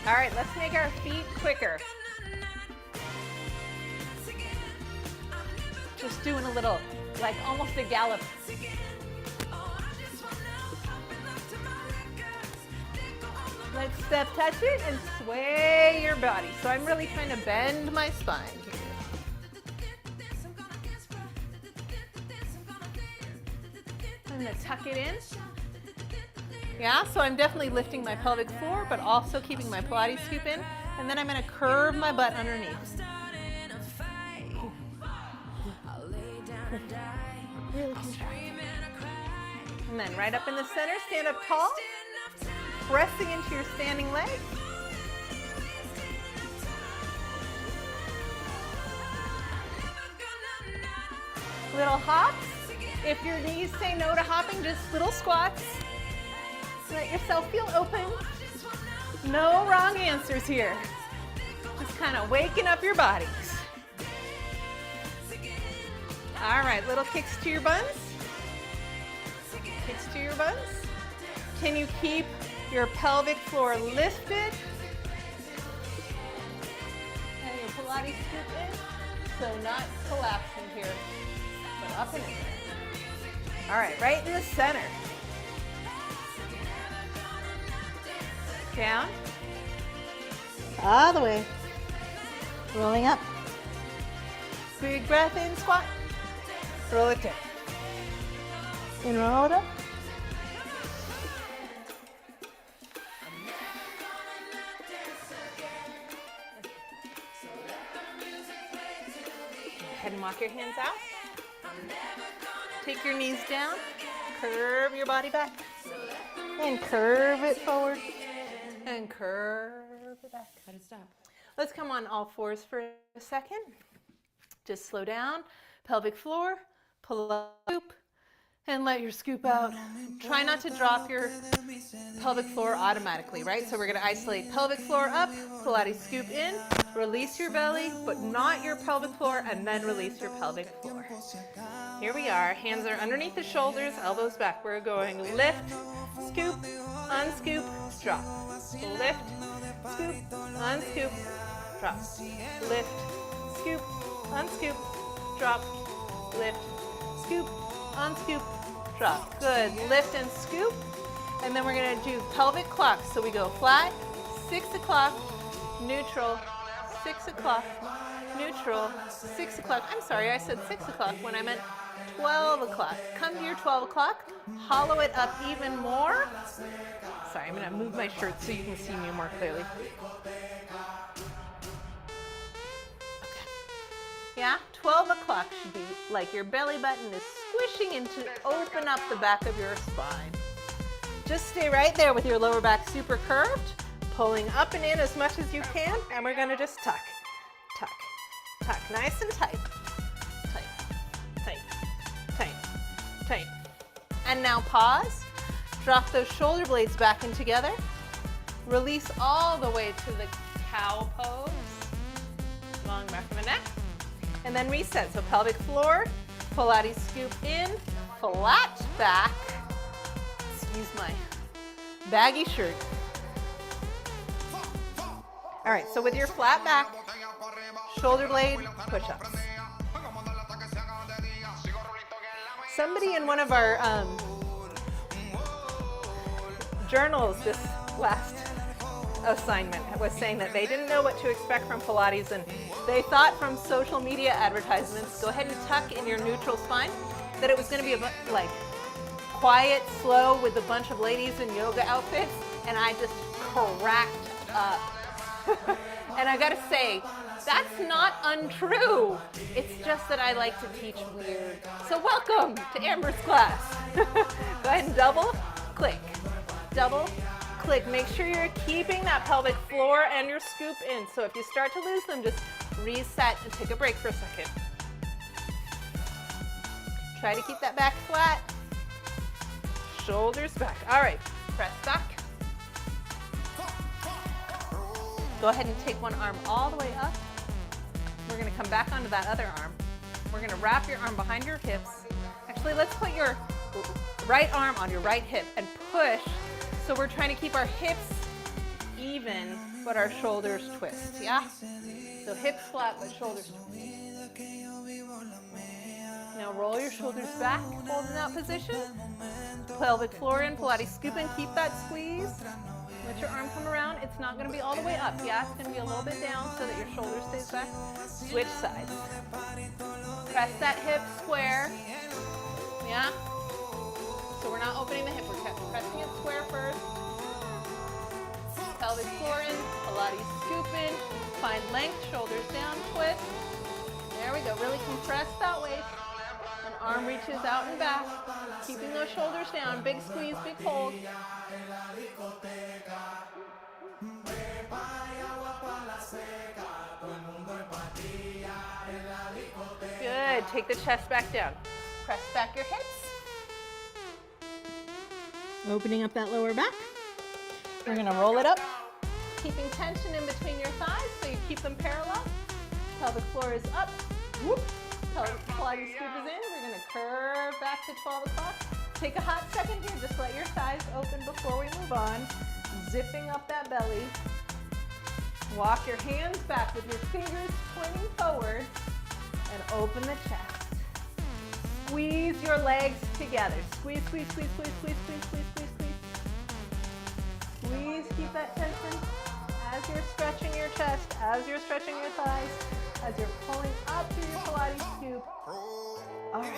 All right, let's make our feet quicker. Just doing a little, like almost a gallop. Let's step touch it and sway your body. So I'm really trying to bend my spine here. I'm going to tuck it in. Yeah, so I'm definitely lifting my pelvic floor, but also keeping my Pilates scoop in. And then I'm going to curve my butt underneath. Really contract. And then right up in the center, stand up tall, pressing into your standing leg. Little hops. If your knees say no to hopping, just little squats. Let yourself feel open. No wrong answers here. Just kind of waking up your bodies. All right, little kicks to your buns. Kicks to your buns. Can you keep your pelvic floor lifted? And your Pilates scoop in. So not collapsing here, but up and in. All right in the center. Down. All the way. Rolling up. Big breath in, squat. Roll it down. And roll it up. Go ahead and walk your hands out. Take your knees down. Curve your body back. And curve it forward. And curve it back. How to stop. Let's come on all fours for a second. Just slow down. Pelvic floor. Pull up, scoop, and let your scoop out. Try not to drop your pelvic floor automatically, right? So we're going to isolate pelvic floor up, Pilates scoop in, release your belly, but not your pelvic floor, and then release your pelvic floor. Here we are. Hands are underneath the shoulders, elbows back. We're going lift, scoop, unscoop, drop. Lift, scoop, unscoop, drop. Lift, scoop, unscoop, drop. Lift, scoop, unscoop, drop. Good. Lift and scoop. And then we're going to do pelvic clocks. So we go flat, 6 o'clock, neutral, 6 o'clock, neutral, 6 o'clock. I'm sorry, I said 6 o'clock when I meant 12 o'clock. Come to your 12 o'clock, hollow it up even more. Sorry, I'm going to move my shirt so you can see me more clearly. Yeah, 12 o'clock should be like your belly button is squishing in to open up the back of your spine. Just stay right there with your lower back super curved, pulling up and in as much as you can, and we're gonna just tuck, tuck, tuck, nice and tight, tight, tight, tight, tight. And now pause, drop those shoulder blades back in together, release all the way to the cow pose, long back of the neck. And then reset, so pelvic floor, Pilates scoop in, flat back, excuse my baggy shirt. All right, so with your flat back, shoulder blade push-ups. Somebody in one of our journals this last assignment was saying that they didn't know what to expect from Pilates, and they thought from social media advertisements, go ahead and tuck in your neutral spine, that it was going to be like quiet, slow with a bunch of ladies in yoga outfits, and I just cracked up. And I gotta say, that's not untrue. It's just that I like to teach weird. So welcome to Amber's class. Go ahead and double, click, double, click. Make sure you're keeping that pelvic floor and your scoop in. So if you start to lose them, just reset and take a break for a second. Try to keep that back flat. Shoulders back. All right, press back. Go ahead and take one arm all the way up. We're gonna come back onto that other arm. We're gonna wrap your arm behind your hips. Actually, let's put your right arm on your right hip and push. So we're trying to keep our hips even, but our shoulders twist, yeah? So hips flat, but shoulders twist. Now roll your shoulders back, hold in that position. Pelvic floor in, Pilates scoop in, keep that squeeze. Let your arm come around. It's not going to be all the way up, yeah? It's going to be a little bit down so that your shoulder stays back. Switch sides. Press that hip square, yeah? So we're not opening the hip, we're pressing it square first. Pelvic floor in, Pilates scoop in, find length, shoulders down, twist. There we go, really compress that waist. An arm reaches out and back, keeping those shoulders down, big squeeze, big hold. Good, take the chest back down. Press back your hips. Opening up that lower back. We're gonna roll it up, keeping tension in between your thighs so you keep them parallel. Pelvic floor is up. Whoop. Pelvic Pilates scoop is in. We're gonna curve back to 12 o'clock. Take a hot second here, just let your thighs open before we move on. Zipping up that belly. Walk your hands back with your fingers pointing forward and open the chest. Squeeze your legs together. Squeeze, squeeze, squeeze, squeeze, squeeze, squeeze, squeeze, squeeze, squeeze. Squeeze, keep that tension as you're stretching your chest, as you're stretching your thighs, as you're pulling up through your Pilates scoop. All right,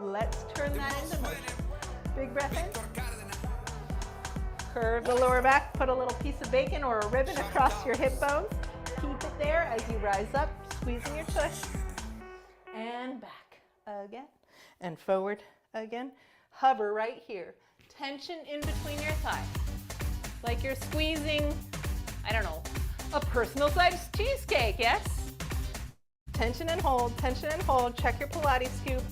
let's turn that into motion. Big breath in. Curve the lower back, put a little piece of bacon or a ribbon across your hip bones. Keep it there as you rise up, squeezing your tush. And back again, and forward again. Hover right here. Tension in between your thighs. Like you're squeezing, I don't know, a personal-sized cheesecake, yes? Tension and hold, check your Pilates scoop.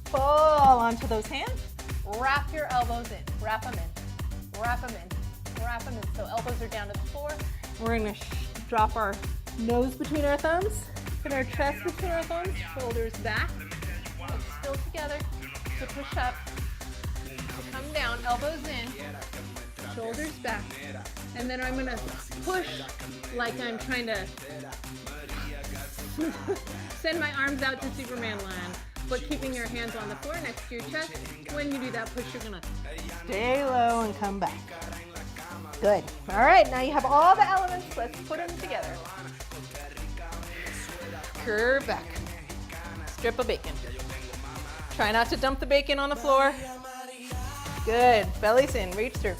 Fall onto those hands. Wrap your elbows in, wrap them in, wrap them in, wrap them in. So elbows are down to the floor. We're gonna drop our nose between our thumbs, put our chest between our thumbs, shoulders back, legs still together, to push up, to come down, elbows in, shoulders back, and then I'm gonna push like I'm trying to send my arms out to Superman land, but keeping your hands on the floor next to your chest. When you do that push, you're gonna stay low and come back. Good. All right, now you have all the elements. Let's put them together. Curve back. Strip of bacon. Try not to dump the bacon on the floor. Good. Belly's in. Reach through.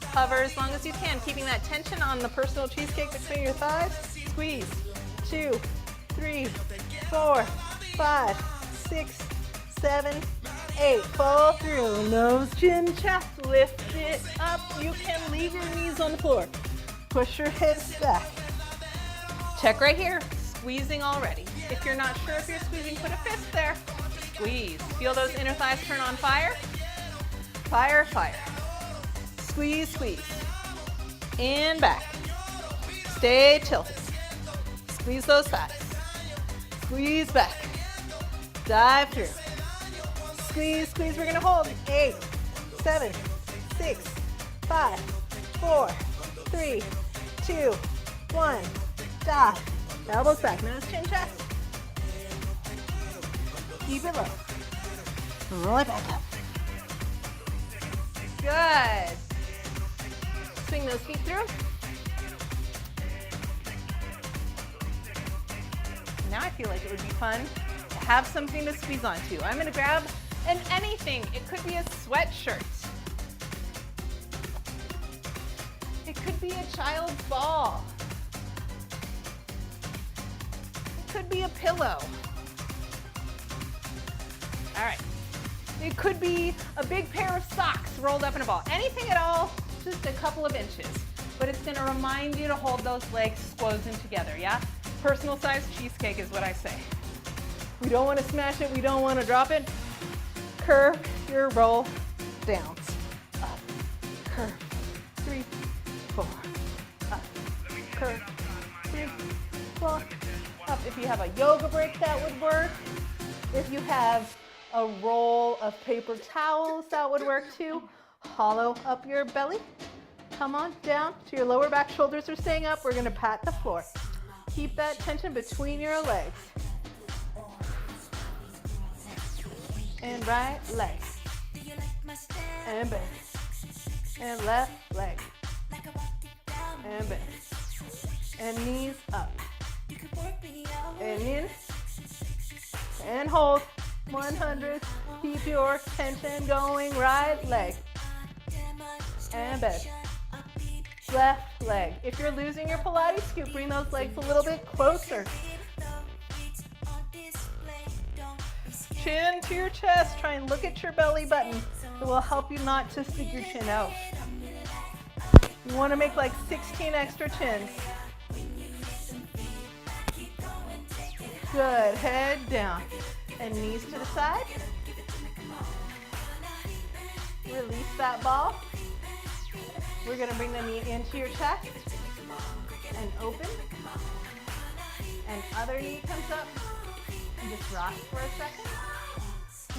Hover as long as you can, keeping that tension on the personal cheesecake between your thighs. Squeeze. 2, 3, 4, 5, 6, 7, 8. Fall through. Nose, chin, chest. Lift it up. You can leave your knees on the floor. Push your hips back. Check right here. Squeezing already. If you're not sure if you're squeezing, put a fist there. Squeeze. Feel those inner thighs turn on fire. Fire, fire. Squeeze, squeeze. And back. Stay tilted. Squeeze those thighs. Squeeze back. Dive through. Squeeze, squeeze. We're going to hold. 8, 7, 6, 5, 4, 3, 2, 1. Dive. Elbows back. Nose, chin, chest. Keep it low. Roll it back up. Good. Swing those feet through. Now I feel like it would be fun to have something to squeeze onto. I'm going to grab anything. It could be a sweatshirt. It could be a child's ball. It could be a pillow. All right. It could be a big pair of socks rolled up in a ball. Anything at all, just a couple of inches. But it's gonna remind you to hold those legs squozen in together, yeah? Personal sized cheesecake is what I say. We don't wanna smash it, we don't wanna drop it. Curve your roll downs. Up, curve, 3, 4, up, curve, 3, 4, up. If you have a yoga brick, that would work. If you have a roll of paper towels, that would work too. Hollow up your belly. Come on down to your lower back. Shoulders are staying up. We're going to pat the floor. Keep that tension between your legs. And right leg. And bend. And left leg. And bend. And knees up. And in. And hold. 100. Keep your tension going. Right leg. And bend. Left leg. If you're losing your Pilates scoop, bring those legs a little bit closer. Chin to your chest. Try and look at your belly button. It will help you not to stick your chin out. You want to make like 16 extra chins. Good. Head down. And knees to the side. Release that ball. We're going to bring the knee into your chest. And open. And other knee comes up. And just rock for a second.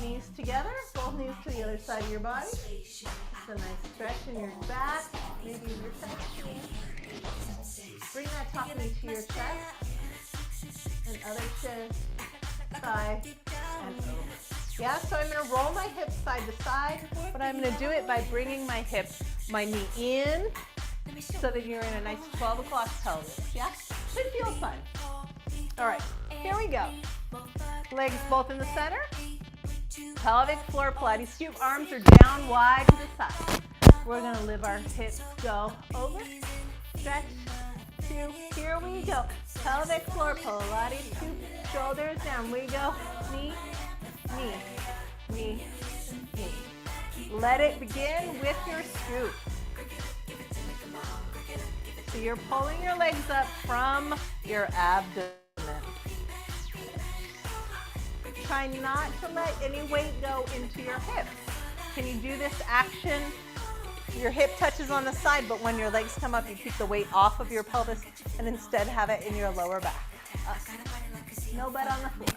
Knees together, both knees to the other side of your body. Just a nice stretch in your back, maybe your chest. Bring that top knee to your chest. And other chest, side, and over. Yeah, so I'm going to roll my hips side to side, but I'm going to do it by bringing my knee in, so that you're in a nice 12 o'clock pelvis. Yeah? Should feel fun. All right, here we go. Legs both in the center. Pelvic floor Pilates scoop. Arms are down wide to the side. We're going to live our hips go over. Stretch. 2. Here we go. Pelvic floor Pilates scoop. Shoulders down. We go. Knee, knee, knee, knee. Let it begin with your scoop. So you're pulling your legs up from your abdomen. Try not to let any weight go into your hips. Can you do this action? Your hip touches on the side, but when your legs come up, you keep the weight off of your pelvis and instead have it in your lower back. Up. No butt on the floor.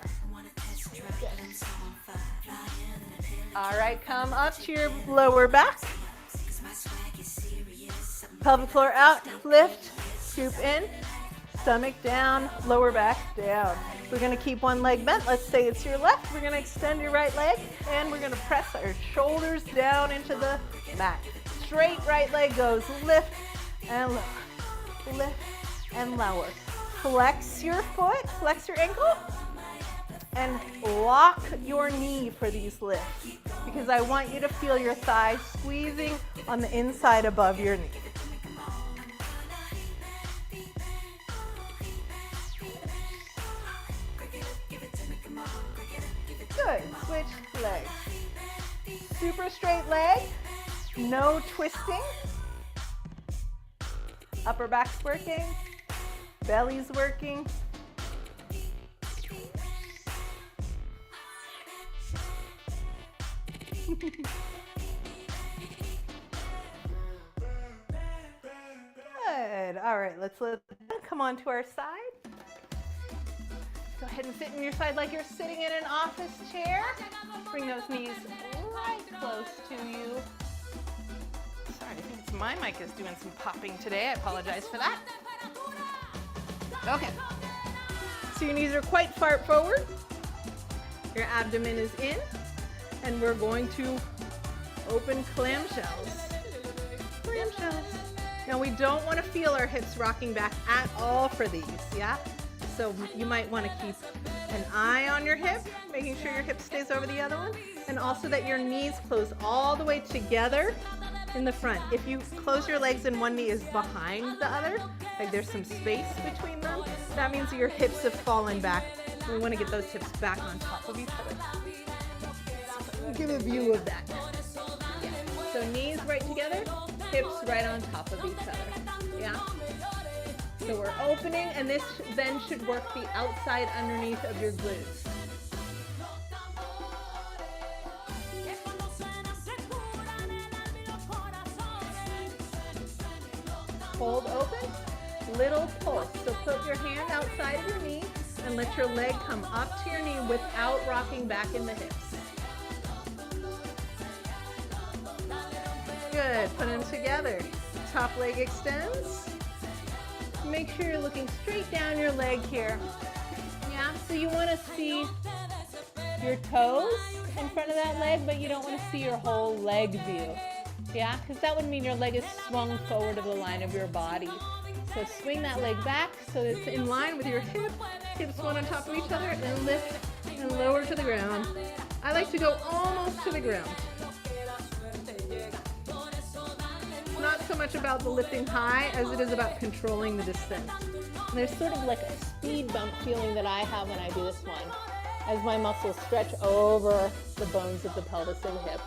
Good. All right, come up to your lower back. Pelvic floor out, lift, scoop in, stomach down, lower back down. We're going to keep one leg bent. Let's say it's your left. We're going to extend your right leg, and we're going to press our shoulders down into the mat. Straight right leg goes lift and lower, lift and lower. Flex your foot, flex your ankle, and lock your knee for these lifts, because I want you to feel your thighs squeezing on the inside above your knee. Good. Switch legs. Super straight leg. No twisting. Upper back's working. Belly's working. Good. All right, let's come on to our side. Go ahead and sit in your side like you're sitting in an office chair. Bring those knees right close to you. Sorry, I think it's my mic is doing some popping today. I apologize for that. Okay. So your knees are quite far forward. Your abdomen is in. And we're going to open clamshells. Clamshells. Now we don't want to feel our hips rocking back at all for these, yeah? So you might want to keep an eye on your hip, making sure your hip stays over the other one, and also that your knees close all the way together in the front. If you close your legs and one knee is behind the other, like there's some space between them, that means that your hips have fallen back. We want to get those hips back on top of each other. So give a view of that. Yeah. So knees right together, hips right on top of each other. Yeah. So we're opening, and this then should work the outside underneath of your glutes. Hold open, little pulse. So put your hand outside of your knee and let your leg come up to your knee without rocking back in the hips. Good, put them together. top leg extends. Make sure you're looking straight down your leg here. Yeah, so you want to see your toes in front of that leg, but you don't want to see your whole leg view. Yeah, because that would mean your leg is swung forward of the line of your body. So swing that leg back so it's in line with your hips one on top of each other, and lift and lower to the ground. I like to go almost to the ground. It's not so much about the lifting high as it is about controlling the descent. And there's sort of like a speed bump feeling that I have when I do this one, as my muscles stretch over the bones of the pelvis and hip.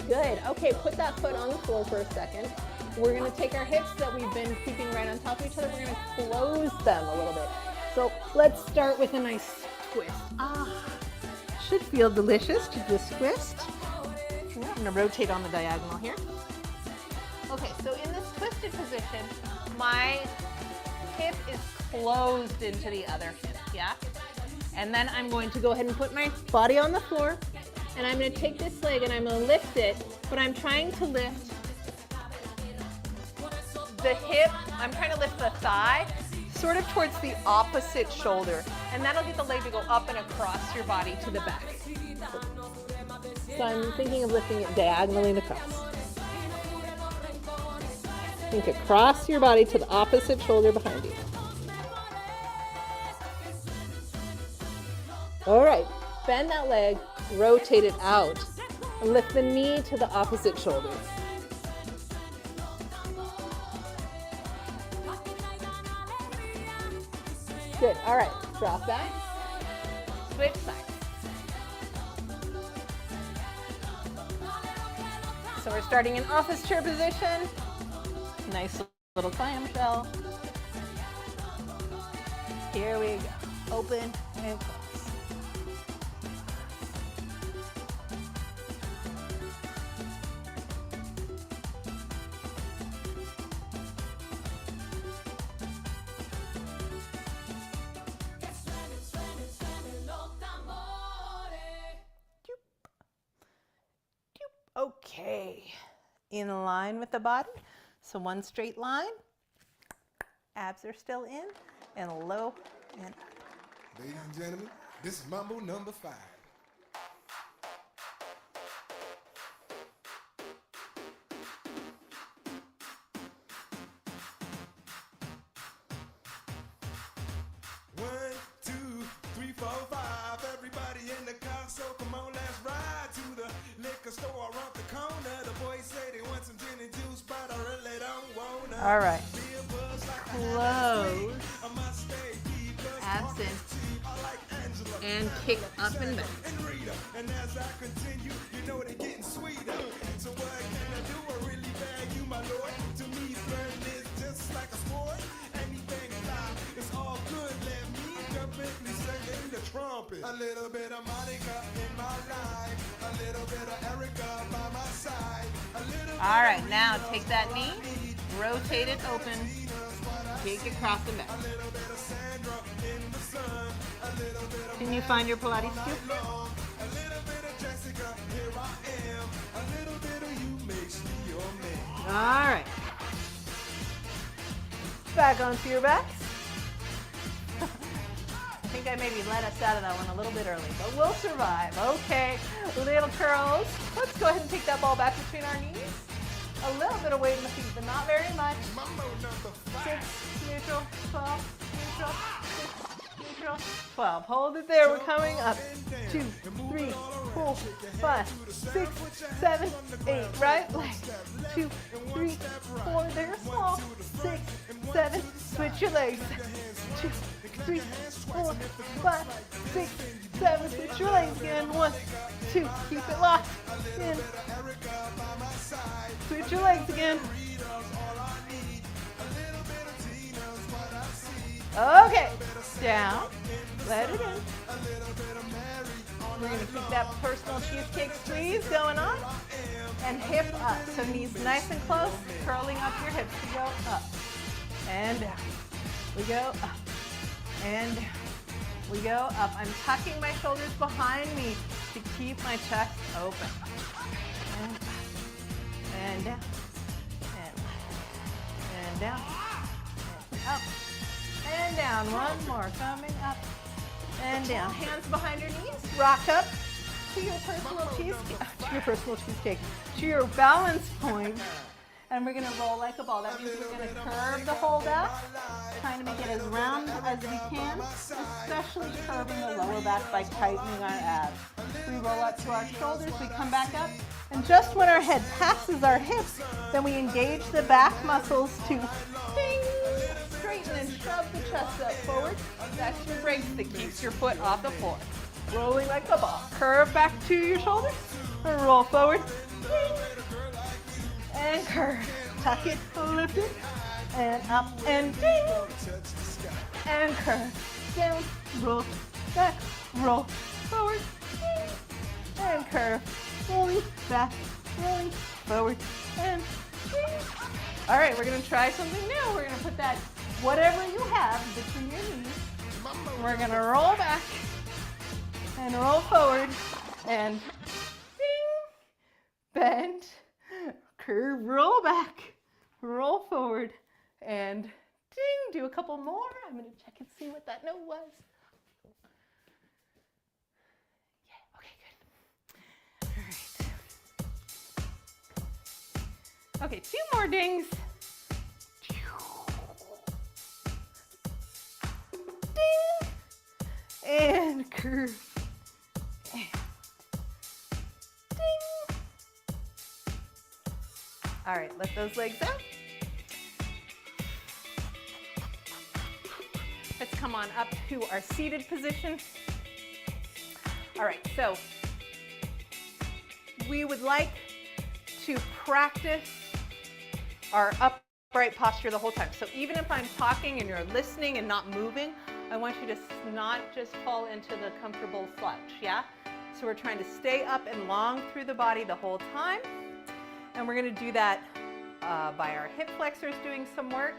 Good. Okay, put that foot on the floor for a second. We're going to take our hips that we've been keeping right on top of each other. We're going to close them a little bit. So let's start with a nice twist. Should feel delicious to just twist. I'm going to rotate on the diagonal here. Okay, so in this twisted position, my hip is closed into the other hip, yeah? And then I'm going to go ahead and put my body on the floor, and I'm going to take this leg and I'm going to lift it, but I'm trying to lift the hip, I'm trying to lift the thigh sort of towards the opposite shoulder, and that'll get the leg to go up and across your body to the back. So I'm thinking of lifting it diagonally and across. Think across your body to the opposite shoulder behind you. All right, bend that leg, rotate it out, and lift the knee to the opposite shoulder. Good, all right, drop back, switch sides. So we're starting in office chair position. Nice little clamshell. Here we go, open and close. Okay, in line with the body. So one straight line, abs are still in, and low and up. Ladies and gentlemen, this is Mambo number 5. One, two, three, 4, 5. Everybody in the car, so come on, let's ride to the liquor store around the corner. The boys say they want some gin and juice, but I really don't want to. All right. Close. Abs in. And kick up and back. And as I continue, you know they're getting sweeter. So what can I do? I really bag you, my lord. To me, flirting is just like a sport. Anything fly, it's all good. Let me jump in, sing the trumpet. A little bit of Monica in my life. A little bit of Erica by my side. All right, now take that knee, rotate it open, take it across the back. Can you find your Pilates scoop? All right. Back onto your backs. I think I maybe let us out of that one a little bit early, but we'll survive. Okay, little curls. Let's go ahead and take that ball back between our knees. A little bit of weight in the feet, but not very much. 6, neutral, 12, neutral, 6, neutral, 12. Hold it there, we're coming up. 2, 3, 4, 5, 6, 7, 8, right leg. 2, 3, 4, they're small. 6, 7, switch your legs. 2, 3, 4, 5, 6, 7, switch your legs again. 1, 2, keep it locked. In. Switch your legs again. Okay, down, let it in. We're going to keep that personal cheesecake squeeze going on. And hip up, so knees nice and close, curling up your hips. We go up and down. We go up and down. We go up. I'm tucking my shoulders behind me. to keep my chest open. And down, and down, and up, and down. One more, coming up, and down. Hands behind your knees, rock up to your personal cheesecake, to your balance point. And we're gonna roll like a ball. That means we're gonna curve the hold out, trying to make it as round as we can, especially curving the lower back by tightening our abs. We roll up to our shoulders, we come back up, and just when our head passes our hips, then we engage the back muscles to ding, straighten and shove the chest up forward. That's your brace that keeps your foot off the floor. Rolling like a ball. Curve back to your shoulders, and roll forward. Ding. And curve, tuck it, lift it, and up and ding, and curve, down, roll, back, roll, forward, ding, and curve, rolling, back, rolling, forward, and ding. All right, we're gonna try something new. We're gonna put that, whatever you have between your knees, we're gonna roll back, and roll forward, and ding, bend, curve, roll back, roll forward, and ding. Do a couple more. I'm going to check and see what that note was. Yeah, okay, good. All right. Okay, 2 more dings. Ding. And curve. And ding. All right, let those legs out. Let's come on up to our seated position. All right, so we would like to practice our upright posture the whole time. So even if I'm talking and you're listening and not moving, I want you to not just fall into the comfortable slouch, yeah? So we're trying to stay up and long through the body the whole time. And we're going to do that by our hip flexors doing some work.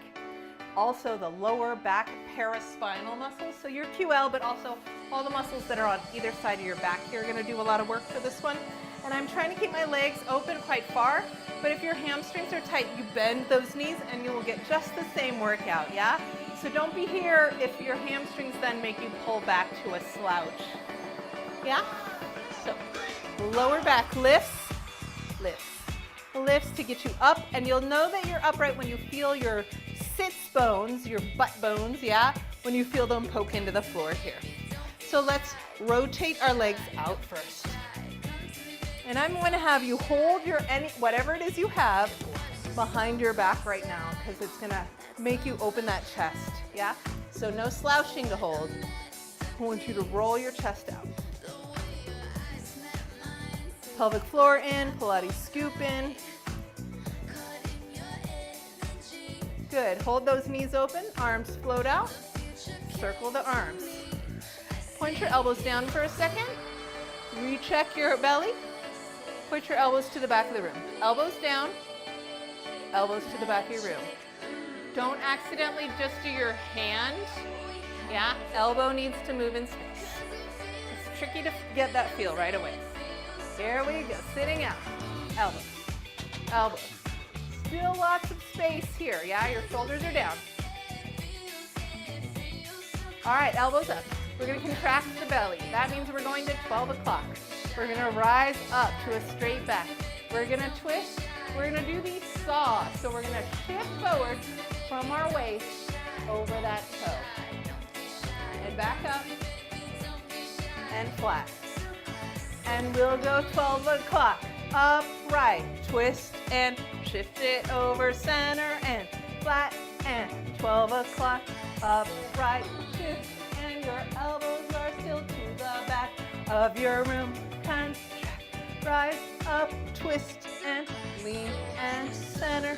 Also the lower back paraspinal muscles. So your QL, but also all the muscles that are on either side of your back here are going to do a lot of work for this one. And I'm trying to keep my legs open quite far. But if your hamstrings are tight, you bend those knees and you will get just the same workout, yeah? So don't be here if your hamstrings then make you pull back to a slouch. Yeah? So lower back lifts, lifts. Lifts to get you up, and you'll know that you're upright when you feel your sits bones, your butt bones, yeah? When you feel them poke into the floor here. So let's rotate our legs out first. And I'm going to have you hold your whatever it is you have behind your back right now, because it's going to make you open that chest, yeah? So no slouching to hold. I want you to roll your chest out. Pelvic floor in, Pilates scoop in. Good, hold those knees open, arms float out. Circle the arms. Point your elbows down for a second. Recheck your belly. Put your elbows to the back of the room. Elbows down, elbows to the back of your room. Don't accidentally just do your hand. Yeah, elbow needs to move in space. It's tricky to get that feel right away. Here we go, sitting out, elbows, elbows. Still lots of space here, yeah? Your shoulders are down. All right, elbows up. We're gonna contract the belly. That means we're going to 12 o'clock. We're gonna rise up to a straight back. We're gonna twist. We're gonna do these saws. So we're gonna shift forward from our waist over that toe. And back up and flat. And we'll go 12 o'clock. Upright, twist and shift it over center and flat and 12 o'clock. Upright, shift, and your elbows are still to the back of your room. Contract, rise up, twist and lean and center.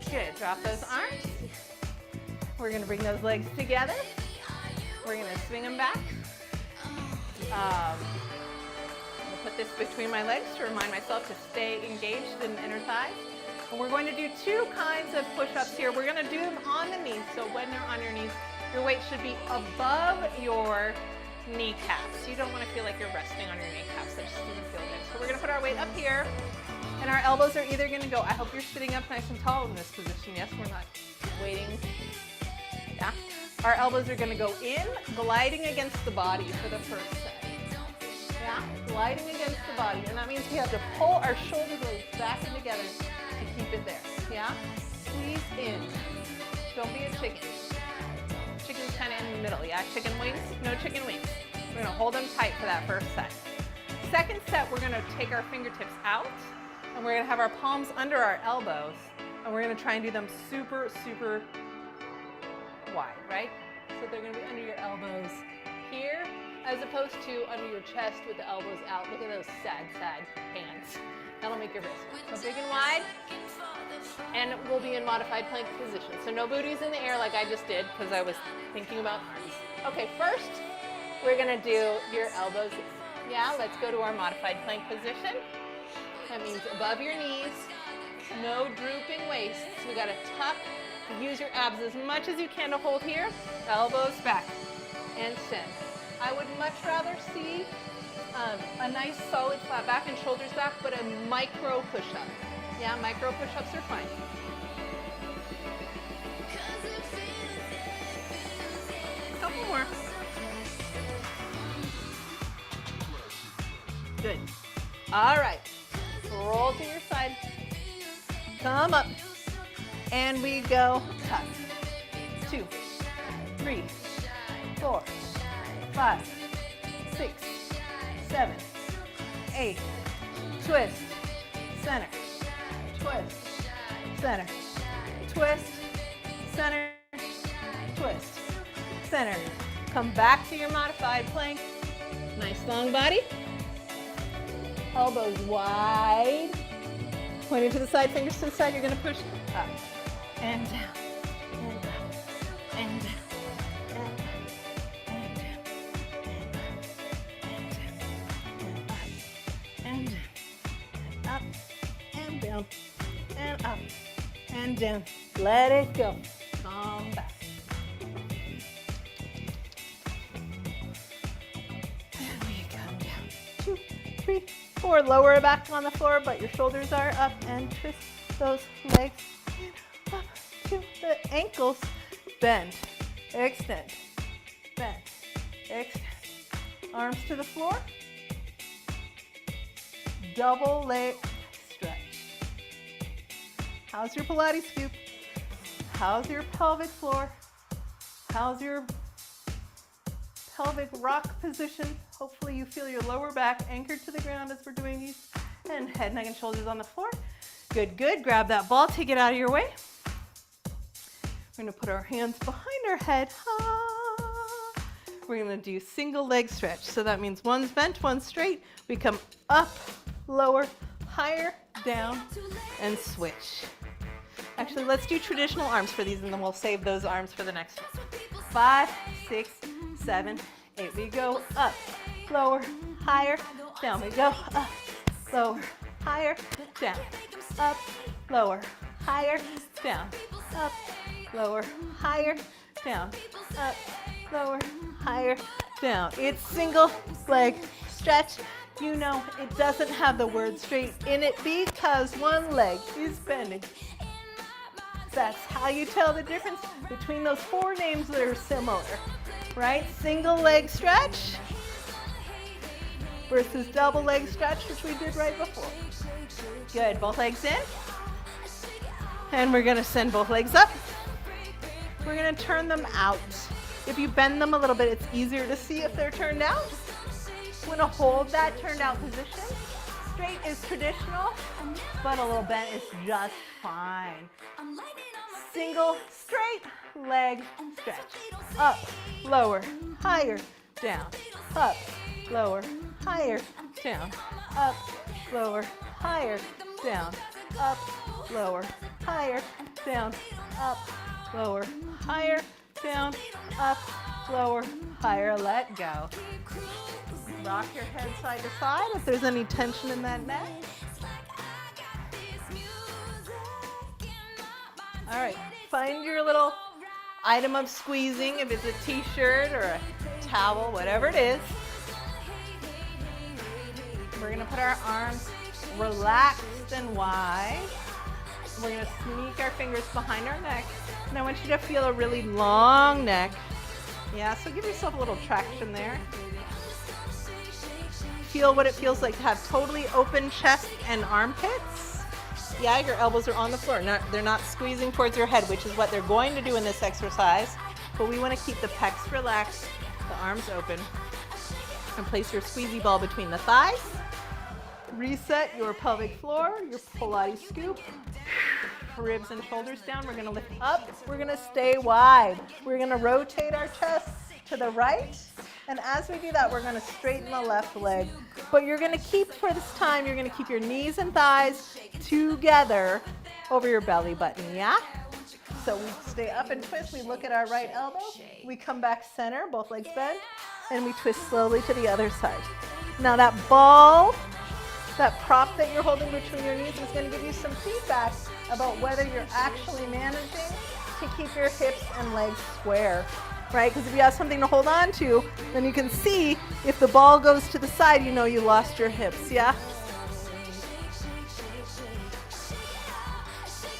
Good, drop those arms. We're gonna bring those legs together. We're gonna swing them back. put this between my legs to remind myself to stay engaged in the inner thighs. And we're going to do two kinds of push-ups here. We're going to do them on the knees. So when you're on your knees, your weight should be above your kneecaps. You don't want to feel like you're resting on your kneecaps. That just doesn't feel good. So we're going to put our weight up here, and our elbows are either going to go, I hope you're sitting up nice and tall in this position. Yes, we're not waiting. Yeah. Our elbows are going to go in, gliding against the body for the first set. Yeah, gliding against the body. And that means we have to pull our shoulder blades back in together to keep it there. Yeah? Squeeze in. Don't be a chicken. Chicken's kind of in the middle. Yeah? Chicken wings? No chicken wings. We're going to hold them tight for that first set. Second set, we're going to take our fingertips out, and we're going to have our palms under our elbows, and we're going to try and do them super, super wide, right? So they're going to be under your elbows here, as opposed to under your chest with the elbows out. Look at those sad, sad hands. That'll make your wrist. So big and wide, and we'll be in modified plank position. So no booties in the air like I just did, because I was thinking about arms. Okay, first, we're going to do your elbows. Yeah, let's go to our modified plank position. That means above your knees, no drooping waists. We got to tuck. Use your abs as much as you can to hold here. Elbows back and send. I would much rather see a nice solid flat back and shoulders back, but a micro push-up. Yeah, micro push-ups are fine. Couple more. Good. All right. Roll to your side. Come up. And we go tuck. 2, 3, 4, 5, 6, 7, 8. Twist, center, twist, center, twist, center, twist, center. Come back to your modified plank. Nice long body. Elbows wide. Pointing to the side, fingers to the side. You're going to push up and down and up and down and down and up and down and up and down. Let it go. Come back. And we come down. 2, 3, 4. Lower back on the floor, but your shoulders are up, and twist those legs up to the ankles. Bend, extend, bend, extend. Arms to the floor. Double leg stretch. How's your Pilates scoop? How's your pelvic floor? How's your pelvic rock position? Hopefully you feel your lower back anchored to the ground as we're doing these. And head, neck, and shoulders on the floor. Good, good. Grab that ball, take it out of your way. We're going to put our hands behind our head. We're going to do single leg stretch. So that means one's bent, one's straight. We come up, lower, higher, down, and switch. Actually, let's do traditional arms for these, and then we'll save those arms for the next one. 5, 6, 7, 8. We go up, lower, higher, down. We go up, lower, higher, down. Up, lower, higher, down. Up, lower, higher, down. Up, lower, higher, down. It's single leg stretch. You know it doesn't have the word straight in it because one leg is bending. That's how you tell the difference between those 4 names that are similar, right? Single leg stretch versus double leg stretch, which we did right before. Good, both legs in. And we're gonna send both legs up. We're gonna turn them out. If you bend them a little bit, it's easier to see if they're turned out. We're gonna hold that turned out position. Straight is traditional, but a little bent is just fine. Single straight leg stretch. Up, lower, higher, down. Up, lower, higher, down. Up, lower, higher, down. Up, lower, higher, down. Up, lower, higher, down. Up, lower, higher. Let go. Rock your head side to side if there's any tension in that neck. All right, find your little item of squeezing, if it's a t-shirt or a towel, whatever it is. We're gonna put our arms relaxed and wide. We're gonna sneak our fingers behind our neck. And I want you to feel a really long neck. Yeah, so give yourself a little traction there. Feel what it feels like to have totally open chest and armpits. Yeah, your elbows are on the floor. They're not squeezing towards your head, which is what they're going to do in this exercise. But we want to keep the pecs relaxed, the arms open. And place your squeezy ball between the thighs. Reset your pelvic floor, your Pilates scoop. Ribs and shoulders down. We're going to lift up. We're going to stay wide. We're going to rotate our chest to the right. And as we do that, we're going to straighten the left leg. But you're going to keep, for this time, you're going to keep your knees and thighs together over your belly button, yeah? So we stay up and twist. We look at our right elbow. We come back center, both legs bend, and we twist slowly to the other side. Now that ball, that prop that you're holding between your knees is going to give you some feedback about whether you're actually managing to keep your hips and legs square, right? Because if you have something to hold on to, then you can see if the ball goes to the side, you know you lost your hips, yeah?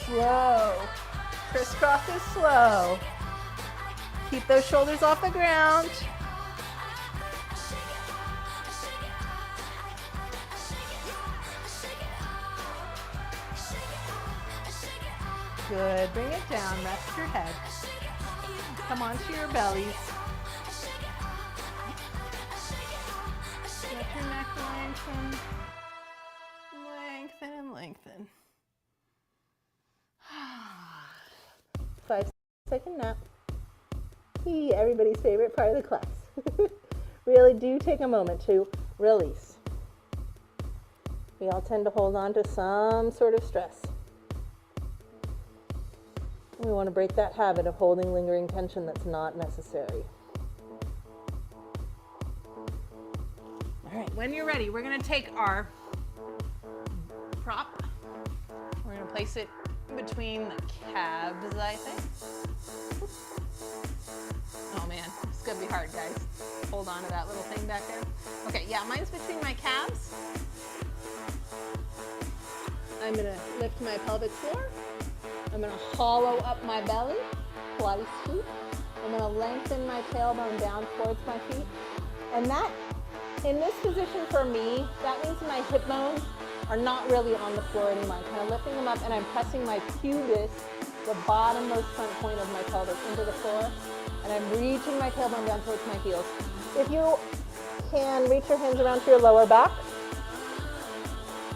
Slow. Crisscross is slow. Keep those shoulders off the ground. Good. Bring it down. Rest your head. Come onto your bellies. Let your neck lengthen. Lengthen and lengthen. 5-second nap. Everybody's favorite part of the class. Really do take a moment to release. We all tend to hold on to some sort of stress. We want to break that habit of holding lingering tension that's not necessary. All right, when you're ready, we're going to take our prop. We're going to place it between the calves, I think. Oh man, it's going to be hard, guys. Hold on to that little thing back there. Okay, yeah, mine's between my calves. I'm going to lift my pelvic floor. I'm going to hollow up my belly, Pilates scoop. I'm going to lengthen my tailbone down towards my feet. And that, in this position for me, that means my hip bones are not really on the floor anymore. I'm kind of lifting them up and I'm pressing my pubis, the bottommost front point of my pelvis, into the floor. And I'm reaching my tailbone down towards my heels. If you can, reach your hands around to your lower back.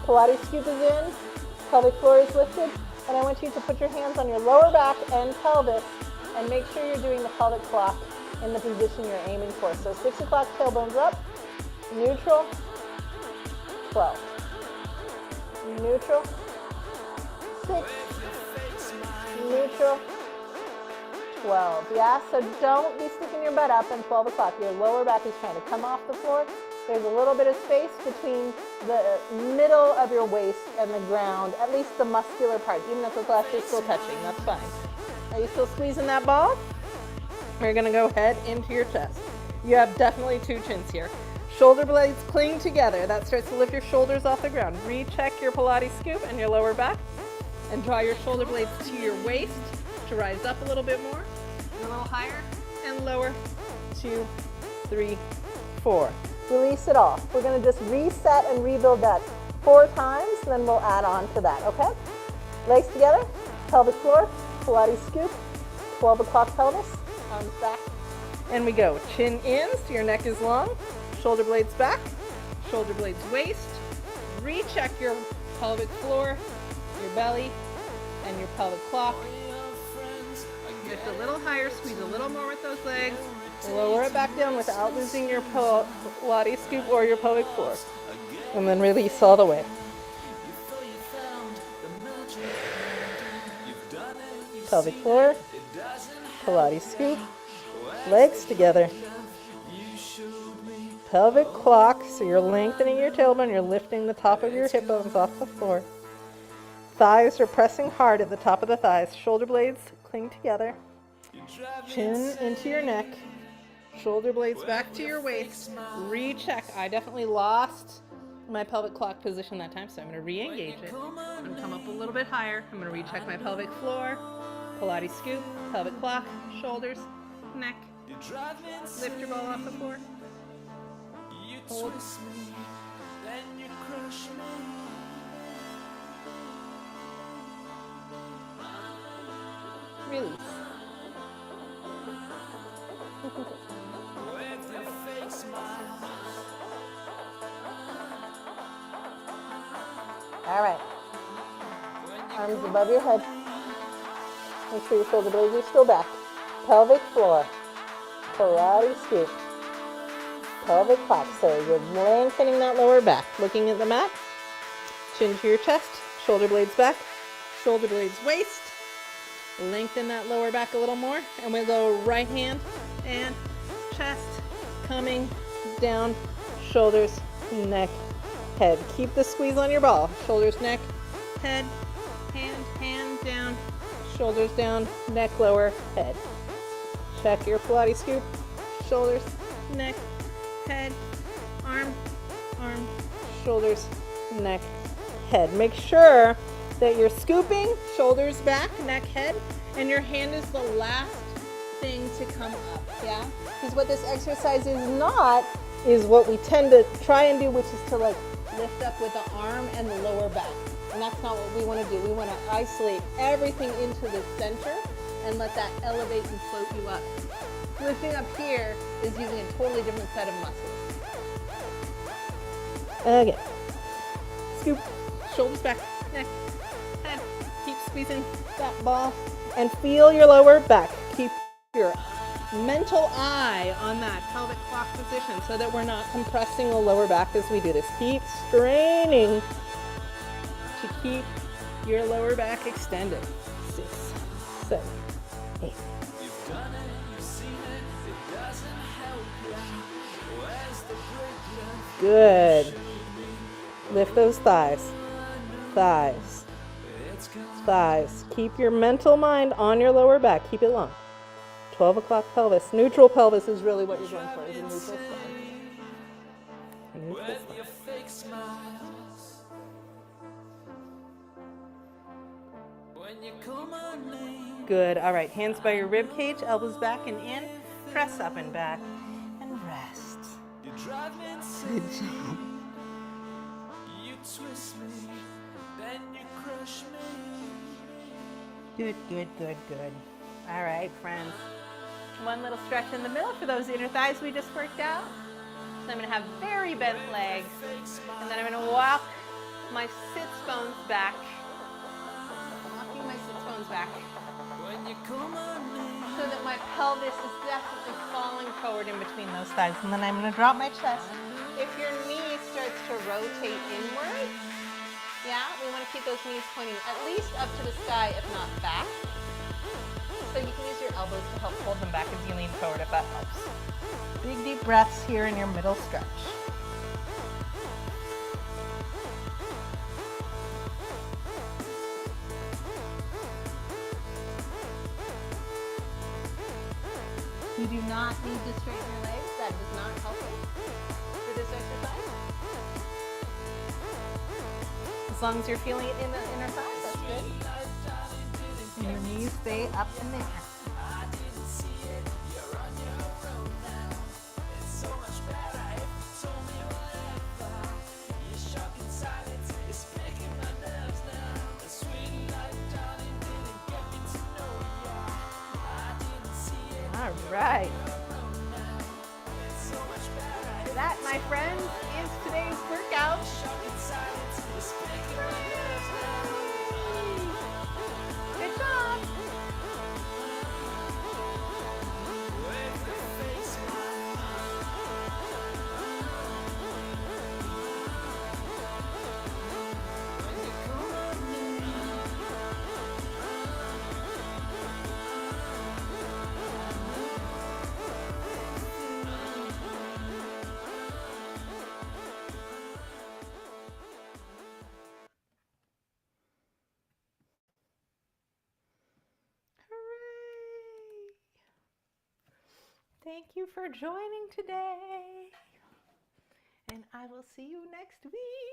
Pilates scoop is in, pelvic floor is lifted. And I want you to put your hands on your lower back and pelvis and make sure you're doing the pelvic clock in the position you're aiming for. So 6 o'clock, tailbones up, neutral, 12. Neutral, 6, neutral, 12. Yeah, so don't be sticking your butt up in 12 o'clock. Your lower back is trying to come off the floor. There's a little bit of space between the middle of your waist and the ground, at least the muscular part, even if the flesh is still touching, that's fine. Are you still squeezing that ball? We're gonna go head into your chest. You have definitely 2 chins here. Shoulder blades cling together. That starts to lift your shoulders off the ground. Recheck your Pilates scoop and your lower back and draw your shoulder blades to your waist to rise up a little bit more, and a little higher and lower. 2, 3, 4. Release it all. We're going to just reset and rebuild that 4 times, then we'll add on to that, okay? Legs together, pelvic floor, Pilates scoop, 12 o'clock pelvis, arms back, and we go. Chin in, so your neck is long, shoulder blades back, shoulder blades waist, recheck your pelvic floor, your belly, and your pelvic clock. Lift a little higher, squeeze a little more with those legs. Lower it back down without losing your Pilates scoop or your pelvic floor. And then release all the way. Pelvic floor, Pilates scoop, legs together. pelvic clock, so you're lengthening your tailbone, you're lifting the top of your hip bones off the floor. Thighs are pressing hard at the top of the thighs. Shoulder blades cling together. Chin into your neck. Shoulder blades back to your waist. Recheck. I definitely lost my pelvic clock position that time, so I'm going to re-engage it. I'm going to come up a little bit higher. I'm going to recheck my pelvic floor. Pilates scoop, pelvic clock, shoulders, neck. Lift your ball off the floor. Hold. Release. All right. Arms above your head. Make sure your shoulder blades are still back. Pelvic floor. Pilates scoop. Pelvic clock. So you're lengthening that lower back. Looking at the mat. Chin to your chest. Shoulder blades back. Shoulder blades waist. Lengthen that lower back a little more. And we'll go right hand and chest. Coming down. Shoulders, neck, head. Keep the squeeze on your ball. Shoulders, neck, head, hand down, shoulders down, neck lower, head. Check your Pilates scoop. Shoulders, neck, head, arm, shoulders, neck, head. Make sure that you're scooping, shoulders back, neck, head, and your hand is the last thing to come up, yeah? Because what this exercise is not is what we tend to try and do, which is to like lift up with the arm and the lower back. And that's not what we want to do. We want to isolate everything into the center and let that elevate and float you up. Lifting up here is using a totally different set of muscles. Again. Scoop, shoulders back, neck, head. Keep squeezing that ball and feel your lower back. Keep your mental eye on that pelvic clock position so that we're not compressing the lower back as we do this. Keep straining to keep your lower back extended. 6, 7, 8. Good. Lift those thighs. Thighs. Thighs. Keep your mental mind on your lower back. Keep it long. 12 o'clock pelvis. Neutral pelvis is really what you're going for. Is a neutral spine. Neutral spine. Good. All right. Hands by your rib cage, elbows back and in. Press up and back. And rest. Good job. Good. All right, friends. One little stretch in the middle for those inner thighs we just worked out. So I'm going to have very bent legs. And then I'm going to walk my sits bones back. Walking my sits bones back. So that my pelvis is definitely falling forward in between those thighs. And then I'm going to drop my chest. If your knee starts to rotate inward, yeah, we want to keep those knees pointing at least up to the sky, if not back. So you can use your elbows to help hold them back as you lean forward if that helps. Big deep breaths here in your middle stretch. You do not need to straighten your legs. That does not help you for this exercise. As long as you're feeling it in the inner thighs, that's good. And your knees stay up in the air. All right. That, my friends, is today's workout. Good job. Thank you for joining today. And I will see you next week.